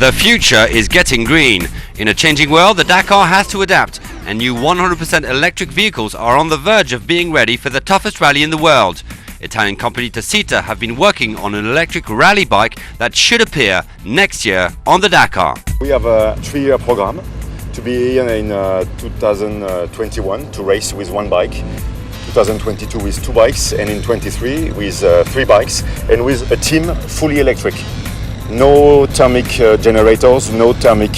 The future is getting green. In a changing world, the Dakar has to adapt, and new 100% electric vehicles are on the verge of being ready for the toughest rally in the world. Italian company Tacita have been working on an electric rally bike that should appear next year on the Dakar. We have a 3-year program to be here in 2021 to race with one bike, 2022 with 2 bikes, and in 23 with 3 bikes, and with a team fully electric. No thermic generators, no thermic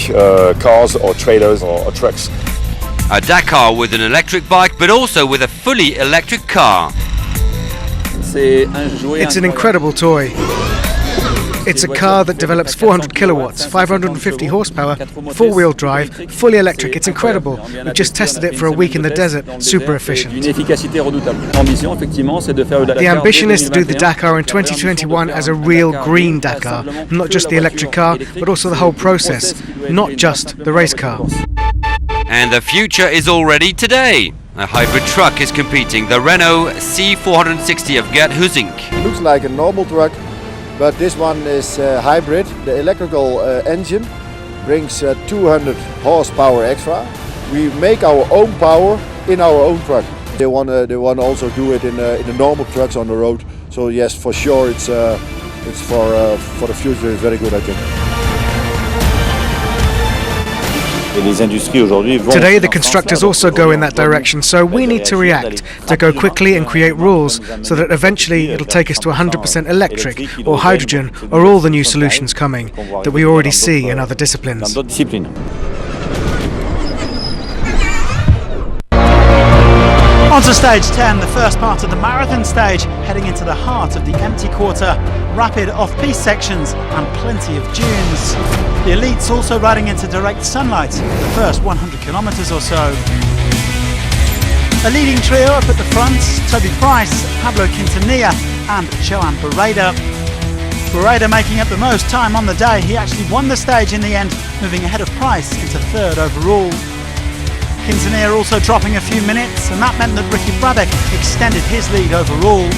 cars or trailers or trucks. A Dakar with an electric bike, but also with a fully electric car. It's an incredible toy. It's a car that develops 400 kilowatts, 550 horsepower, 4-wheel drive, fully electric. It's incredible. We've just tested it for a week in the desert. Super efficient. The ambition is to do the Dakar in 2021 as a real green Dakar. Not just the electric car, but also the whole process. Not just the race car. And the future is already today. A hybrid truck is competing, the Renault C460 of Gerd Husink. It looks like a normal truck, but this one is hybrid. The electrical engine brings 200 horsepower extra. We make our own power in our own truck. They want to also do it in the normal trucks on the road. So yes, for sure, it's for the future. It's very good, I think. Today the constructors also go in that direction, so we need to react, to go quickly and create rules, so that eventually it'll take us to 100% electric, or hydrogen, or all the new solutions coming, that we already see in other disciplines. On to stage 10, the first part of the marathon stage, heading into the heart of the empty quarter. Rapid off-piste sections and plenty of dunes. The elites also riding into direct sunlight the first 100 kilometres or so. A leading trio up at the front, Toby Price, Pablo Quintanilla and Joan Barreda. Barreda making up the most time on the day. He actually won the stage in the end, moving ahead of Price into 3rd overall. Quintanilla also dropping a few minutes, and that meant that Ricky Brabec extended his lead overall.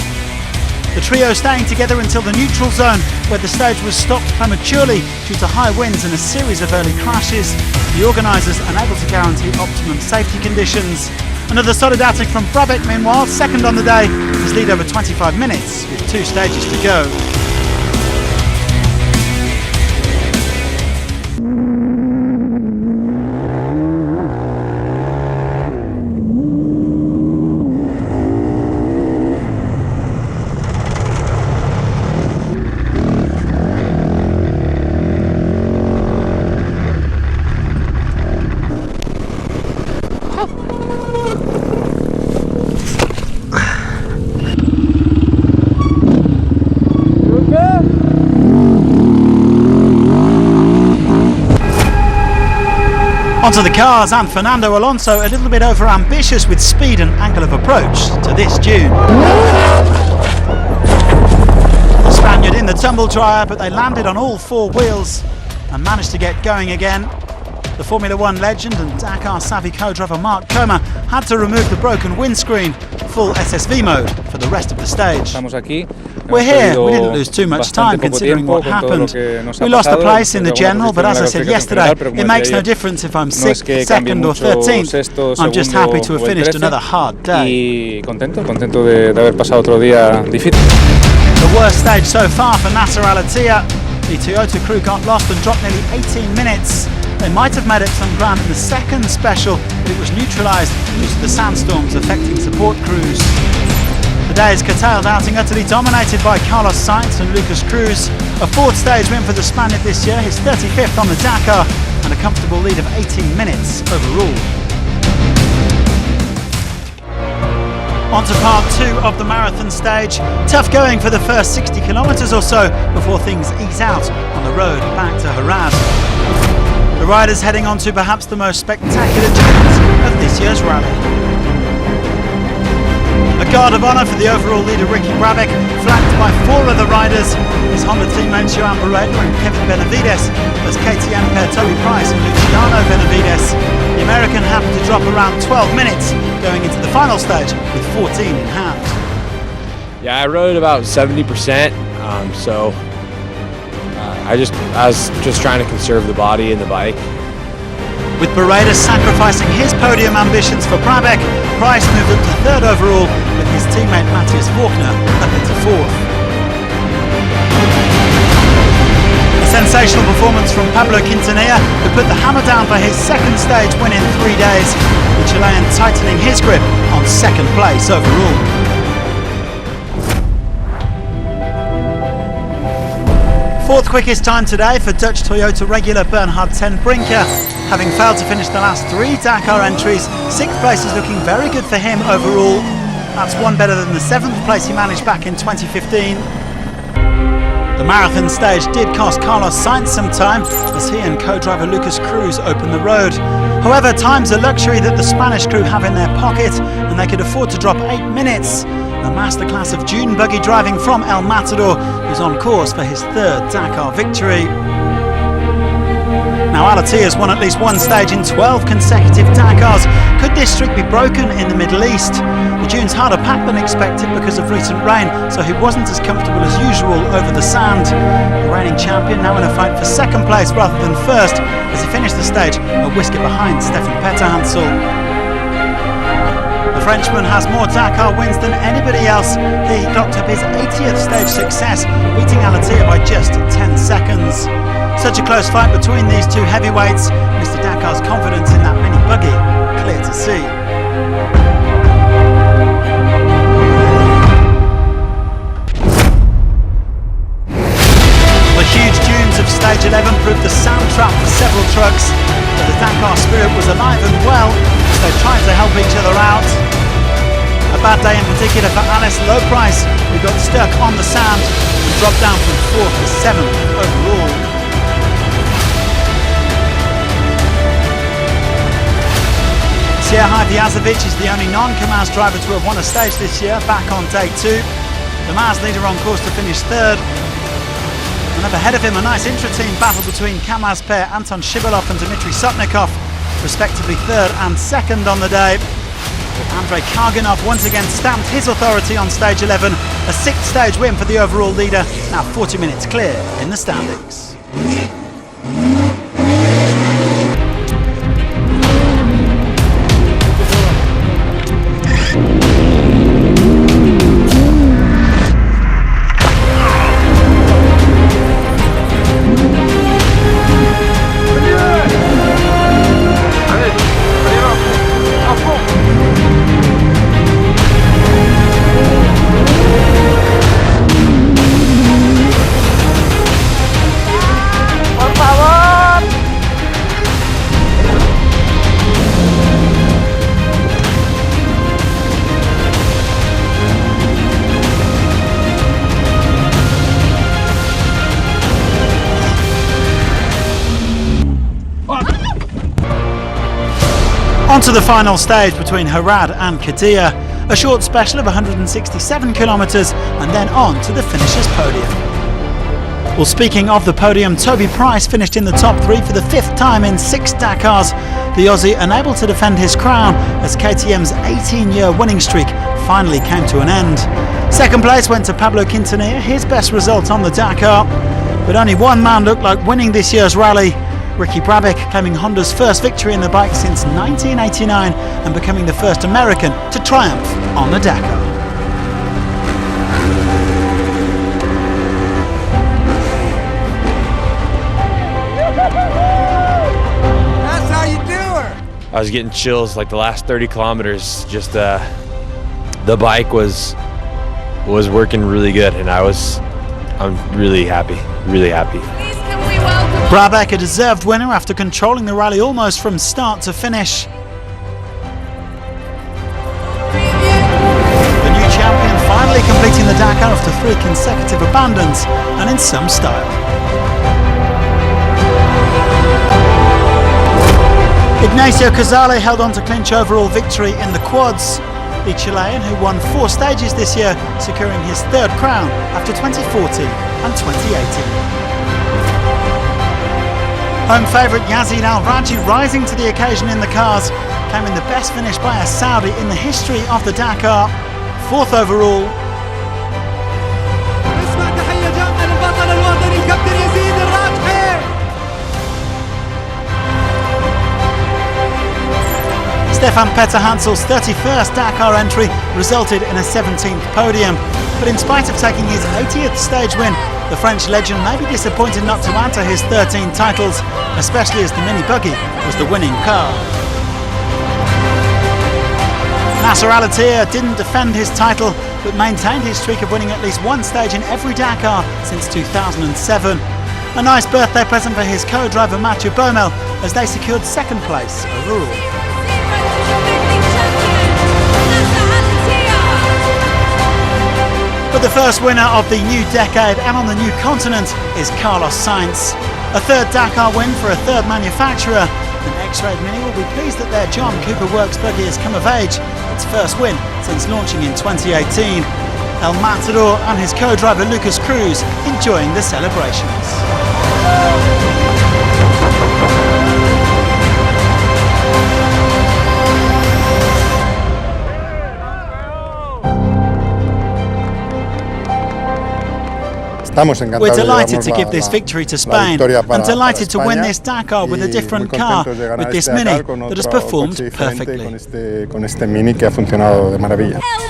The trio staying together until the neutral zone, where the stage was stopped prematurely due to high winds and a series of early crashes. The organisers unable to guarantee optimum safety conditions. Another solid outing from Brabec, meanwhile, second on the day, his lead over 25 minutes with 2 stages to go. Onto the cars, and Fernando Alonso a little bit over ambitious with speed and angle of approach to this dune. The Spaniard in the tumble dryer, but they landed on all 4 wheels and managed to get going again. The Formula 1 legend and Dakar savvy co-driver Mark Coma had to remove the broken windscreen, full SSV mode for the rest of the stage. We're here, we didn't lose too much time considering what happened. We lost a place in the general, but as I said yesterday, it makes no difference if I'm 6th, 2nd or 13th. I'm just happy to have finished another hard day. The worst stage so far for Nasser Al-Attiyah. The Toyota crew got lost and dropped nearly 18 minutes. They might have made up some ground in the second special, but it was neutralised due to the sandstorms affecting support crews. The day's curtailed outing utterly dominated by Carlos Sainz and Lucas Cruz. A 4th stage win for the Spaniard this year, his 35th on the Dakar, and a comfortable lead of 18 minutes overall. On to part 2 of the marathon stage. Tough going for the first 60 kilometres or so before things ease out on the road back to Harad. The riders heading on to perhaps the most spectacular journeys of this year's rally. A guard of honour for the overall leader Ricky Brabec, flanked by 4 other riders. His Honda teammates Joan Barreda and Kevin Benavides, as KTM pair Toby Price and Luciano Benavides. The American happened to drop around 12 minutes going into the final stage with 14 in hand. Yeah, I rode about 70%, so I was just trying to conserve the body and the bike. With Bereda sacrificing his podium ambitions for Brabec, Price moved up to third overall with his teammate Matthias Faulkner up into fourth. A sensational performance from Pablo Quintanilla, who put the hammer down for his second stage win in 3 days, the Chilean tightening his grip on second place overall. Fourth quickest time today for Dutch Toyota regular Bernhard ten Brinker. Having failed to finish the last 3 Dakar entries, 6th place is looking very good for him overall. That's one better than the 7th place he managed back in 2015. The marathon stage did cost Carlos Sainz some time as he and co-driver Lucas Cruz opened the road. However, time's a luxury that the Spanish crew have in their pocket and they could afford to drop 8 minutes. A masterclass of dune buggy driving from El Matador, who's on course for his 3rd Dakar victory. Now Alatia has won at least one stage in 12 consecutive Dakars. Could this streak be broken in the Middle East? The dune's harder packed than expected because of recent rain, so he wasn't as comfortable as usual over the sand. The reigning champion now in a fight for second place rather than first, as he finished the stage a whisker behind Stefan Petterhansel. The Frenchman has more Dakar wins than anybody else. He clocked up his 80th stage success, beating Alatia by just 10 seconds. Such a close fight between these two heavyweights. Mr. Dakar's confidence in that mini buggy clear to see. The huge dunes of stage 11 proved the soundtrack for several trucks, but the Dakar spirit was alive and well as they tried to help each other out. A bad day in particular for Alice Lowprice, who got stuck on the sand and dropped down from 4th to 7th overall. Sierhaj Vjazovic is the only non-Kamaz driver to have won a stage this year, back on day 2. The Maz leader on course to finish 3rd. And up ahead of him, a nice intra-team battle between Kamaz pair Anton Shibalov and Dmitry Sotnikov, respectively 3rd and 2nd on the day. Andrei Karganov once again stamped his authority on stage 11, a 6th stage win for the overall leader, now 40 minutes clear in the standings. On to the final stage between Harad and Kadia, a short special of 167 kilometres and then on to the finisher's podium. Well, speaking of the podium, Toby Price finished in the top 3 for the 5th time in 6 Dakars. The Aussie unable to defend his crown as KTM's 18-year winning streak finally came to an end. Second place went to Pablo Quintanilla, his best result on the Dakar, but only one man looked like winning this year's rally. Ricky Brabec claiming Honda's first victory in the bike since 1989 and becoming the first American to triumph on the Dakar. That's how you do her! I was getting chills like the last 30 kilometers. Just the bike was working really good, and I'm really happy, really happy. Brabec, a deserved winner after controlling the rally almost from start to finish. The new champion finally completing the Dakar after 3 consecutive abandons and in some style. Ignacio Casale held on to clinch overall victory in the quads. The Chilean, who won 4 stages this year, securing his 3rd crown after 2014 and 2018. Home favourite Yazid Al-Raji rising to the occasion in the cars, came in the best finish by a Saudi in the history of the Dakar, 4th overall. اسمع تحية جامعة للبطل الوطني الكابتن يزيد الراجي. Stefan Peter Hansel's 31st Dakar entry resulted in a 17th podium. But in spite of taking his 80th stage win, the French legend may be disappointed not to add to his 13 titles, especially as the Mini Buggy was the winning car. Nasser Al-Attiyah didn't defend his title, but maintained his streak of winning at least one stage in every Dakar since 2007. A nice birthday present for his co-driver Mathieu Baumel as they secured second place overall. But the first winner of the new decade and on the new continent is Carlos Sainz. A third Dakar win for a third manufacturer. And X-Raid Mini will be pleased that their John Cooper Works buggy has come of age, its first win since launching in 2018. El Matador and his co-driver Lucas Cruz enjoying the celebrations. We're delighted to give this victory to Spain and delighted to win this Dakar with a different car, with this Mini that has performed perfectly. El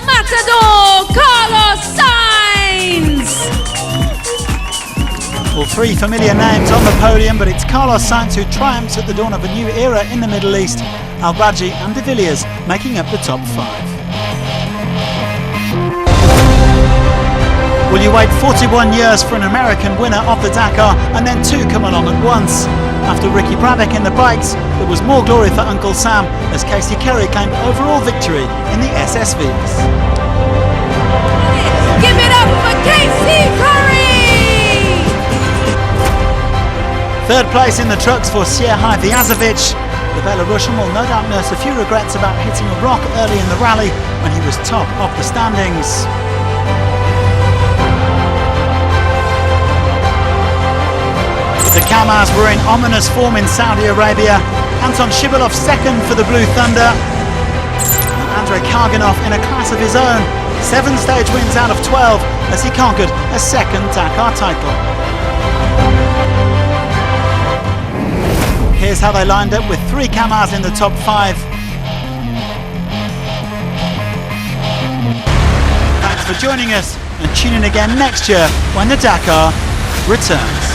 Matador, Carlos Sainz! Well, three familiar names on the podium, but it's Carlos Sainz who triumphs at the dawn of a new era in the Middle East. Al-Baji and De Villiers making up the top five. Will you wait 41 years for an American winner of the Dakar and then two come along at once? After Ricky Brabec in the bikes, there was more glory for Uncle Sam as Casey Curry claimed overall victory in the SSVs. Give it up for Casey Curry! Third place in the trucks for Sierhai Vyazovic. The Belarusian will no doubt nurse a few regrets about hitting a rock early in the rally when he was top of the standings. The Kamaz were in ominous form in Saudi Arabia. Anton Shibalov second for the Blue Thunder. And Andrei Karganov in a class of his own. 7 stage wins out of 12 as he conquered a second Dakar title. Here's how they lined up with 3 Kamaz in the top 5. Thanks for joining us and tune in again next year when the Dakar returns.